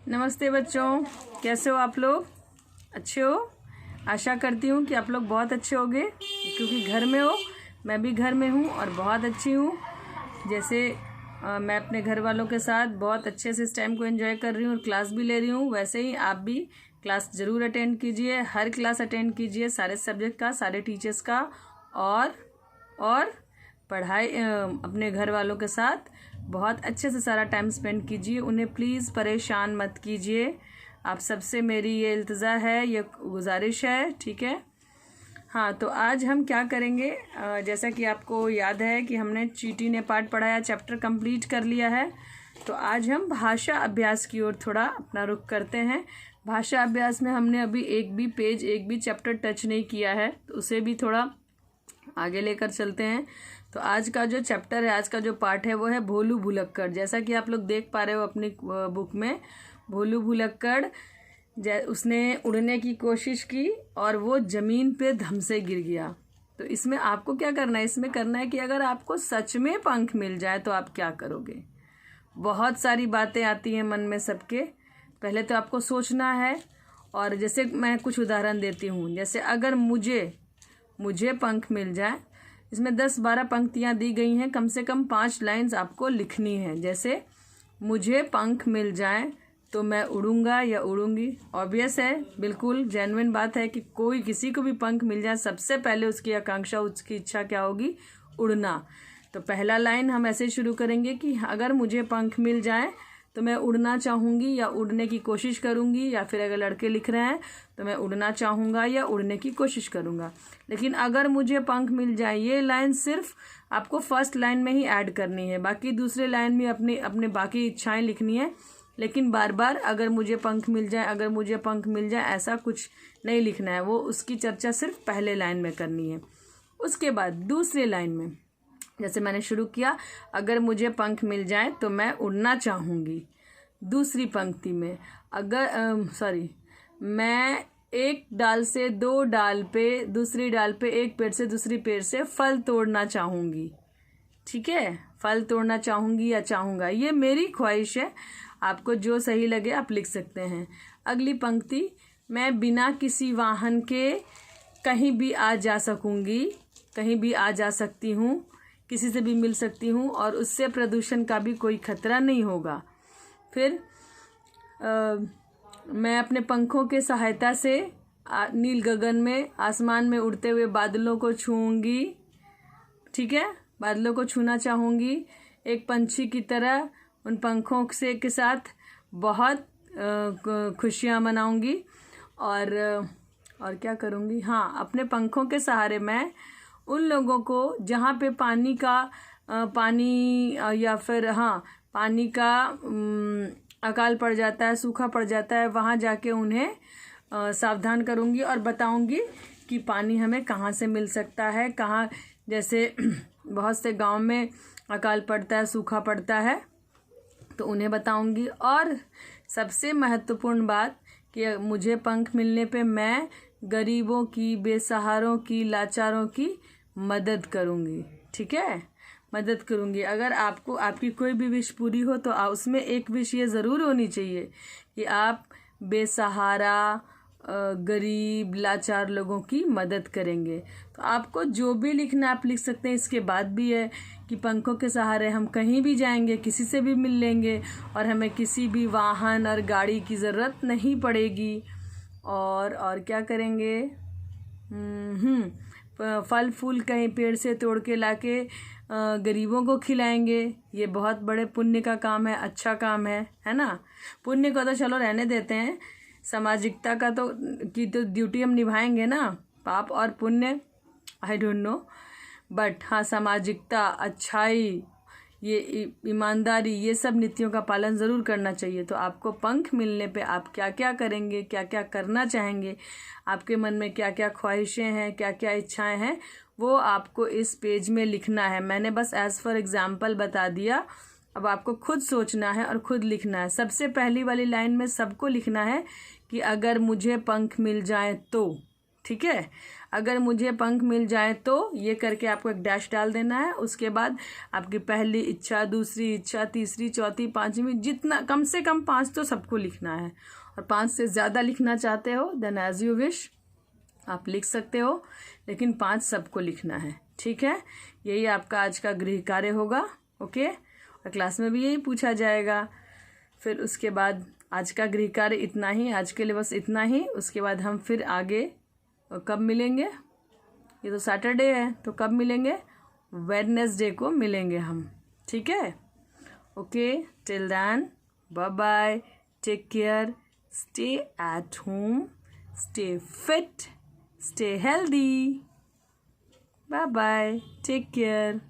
नमस्ते बच्चों, कैसे हो आप लोग? अच्छे हो? आशा करती हूँ कि आप लोग बहुत अच्छे होंगे, क्योंकि घर में हो। मैं भी घर में हूँ और बहुत अच्छी हूँ। जैसे मैं अपने घर वालों के साथ बहुत अच्छे से इस टाइम को एंजॉय कर रही हूँ और क्लास भी ले रही हूँ, वैसे ही आप भी क्लास ज़रूर अटेंड कीजिए। हर क्लास अटेंड कीजिए, सारे सब्जेक्ट का, सारे टीचर्स का। और पढ़ाई अपने घर वालों के साथ बहुत अच्छे से सारा टाइम स्पेंड कीजिए। उन्हें प्लीज़ परेशान मत कीजिए। आप सबसे मेरी ये इल्तिजा है, ये गुजारिश है, ठीक है? हाँ, तो आज हम क्या करेंगे, जैसा कि आपको याद है कि हमने चीटी ने पाठ पढ़ाया, चैप्टर कंप्लीट कर लिया है। तो आज हम भाषा अभ्यास की ओर थोड़ा अपना रुख करते हैं। भाषा अभ्यास में हमने अभी एक भी पेज, एक भी चैप्टर टच नहीं किया है, तो उसे भी थोड़ा आगे लेकर चलते हैं। तो आज का जो चैप्टर है, आज का जो पार्ट है, वो है भोलू भुलक्कड़। जैसा कि आप लोग देख पा रहे हो अपनी बुक में, भोलू भुलक्कड़ उसने उड़ने की कोशिश की और वो ज़मीन पे धम से गिर गया। तो इसमें आपको क्या करना है? इसमें करना है कि अगर आपको सच में पंख मिल जाए तो आप क्या करोगे। बहुत सारी बातें आती हैं मन में सबके। पहले तो आपको सोचना है। और जैसे मैं कुछ उदाहरण देती हूँ, जैसे अगर मुझे पंख मिल जाए, इसमें 10-12 पंक्तियाँ दी गई हैं, कम से कम 5 लाइंस आपको लिखनी है। जैसे मुझे पंख मिल जाए तो मैं उड़ूंगा या उड़ूंगी। ऑब्वियस है, बिल्कुल जेन्युइन बात है कि कोई किसी को भी पंख मिल जाए, सबसे पहले उसकी आकांक्षा, उसकी इच्छा क्या होगी? उड़ना। तो पहला लाइन हम ऐसे शुरू करेंगे कि अगर मुझे पंख मिल जाए तो मैं उड़ना चाहूँगी या उड़ने की कोशिश करूँगी, या फिर अगर लड़के लिख रहे हैं तो मैं उड़ना चाहूँगा या उड़ने की कोशिश करूँगा। लेकिन अगर मुझे पंख मिल जाए, ये लाइन सिर्फ आपको फर्स्ट लाइन में ही ऐड करनी है, बाकी दूसरे लाइन में अपने बाकी इच्छाएं लिखनी है। लेकिन बार बार अगर मुझे पंख मिल जाए, अगर मुझे पंख मिल जाए, ऐसा कुछ नहीं लिखना है। वो उसकी चर्चा सिर्फ पहले लाइन में करनी है। उसके बाद दूसरे लाइन में, जैसे मैंने शुरू किया, अगर मुझे पंख मिल जाए तो मैं उड़ना चाहूँगी। दूसरी पंक्ति में मैं एक डाल से दो डाल पे, दूसरी डाल पे, एक पेड़ से दूसरी पेड़ से फल तोड़ना चाहूँगी। ठीक है, फल तोड़ना चाहूँगी या चाहूँगा, ये मेरी ख्वाहिश है। आपको जो सही लगे आप लिख सकते हैं। अगली पंक्ति, मैं बिना किसी वाहन के कहीं भी आ जा सकूँगी, कहीं भी आ जा सकती हूँ, किसी से भी मिल सकती हूँ और उससे प्रदूषण का भी कोई खतरा नहीं होगा। फिर मैं अपने पंखों के सहायता से नील गगन में, आसमान में उड़ते हुए बादलों को छूऊंगी। ठीक है, बादलों को छूना चाहूँगी एक पंछी की तरह। उन पंखों से के साथ बहुत खुशियाँ मनाऊंगी। और क्या करूँगी? हाँ, अपने पंखों के सहारे मैं उन लोगों को जहाँ पे पानी या फिर पानी का अकाल पड़ जाता है, सूखा पड़ जाता है, वहाँ जाके उन्हें सावधान करूँगी और बताऊँगी कि पानी हमें कहाँ से मिल सकता है, कहाँ। जैसे बहुत से गांव में अकाल पड़ता है, सूखा पड़ता है, तो उन्हें बताऊँगी। और सबसे महत्वपूर्ण बात कि मुझे पंख मिलने पे मैं गरीबों की, बेसहारों की, लाचारों की मदद करूँगी। ठीक है, मदद करूँगी। अगर आपकी कोई भी विश पूरी हो तो उसमें एक विश ये ज़रूर होनी चाहिए कि आप बेसहारा, गरीब, लाचार लोगों की मदद करेंगे। तो आपको जो भी लिखना आप लिख सकते हैं। इसके बाद भी है कि पंखों के सहारे हम कहीं भी जाएंगे, किसी से भी मिल लेंगे और हमें किसी भी वाहन और गाड़ी की ज़रूरत नहीं पड़ेगी। और क्या करेंगे? फल फूल कहीं पेड़ से तोड़ के लाके गरीबों को खिलाएंगे। ये बहुत बड़े पुण्य का काम है, अच्छा काम है ना। पुण्य को तो चलो रहने देते हैं, सामाजिकता का तो ड्यूटी हम निभाएंगे ना। पाप और पुण्य आई डोंट नो, बट हाँ, सामाजिकता, अच्छाई, ये ईमानदारी, ये सब नीतियों का पालन ज़रूर करना चाहिए। तो आपको पंख मिलने पे आप क्या क्या करेंगे, क्या क्या करना चाहेंगे, आपके मन में क्या क्या ख्वाहिशें हैं, क्या क्या इच्छाएं हैं, वो आपको इस पेज में लिखना है। मैंने बस एज़ फॉर एग्जाम्पल बता दिया। अब आपको खुद सोचना है और खुद लिखना है। सबसे पहली वाली लाइन में सबको लिखना है कि अगर मुझे पंख मिल जाए तो। ठीक है, अगर मुझे पंख मिल जाए तो, ये करके आपको एक डैश डाल देना है। उसके बाद आपकी पहली इच्छा, दूसरी इच्छा, तीसरी, चौथी, पांचवी, जितना कम से कम 5 तो सबको लिखना है। और 5 से ज़्यादा लिखना चाहते हो देन एज यू विश आप लिख सकते हो, लेकिन 5 सबको लिखना है, ठीक है। यही आपका आज का गृह कार्य होगा, ओके। और क्लास में भी यही पूछा जाएगा। फिर उसके बाद आज का गृह कार्य इतना ही, आज के लिए बस इतना ही। उसके बाद हम फिर आगे कब मिलेंगे, ये तो सैटरडे है, तो कब मिलेंगे, वेडनेसडे को मिलेंगे हम, ठीक है। Okay, till then bye bye, take care, stay at home, stay fit, stay healthy. Bye bye. Take care.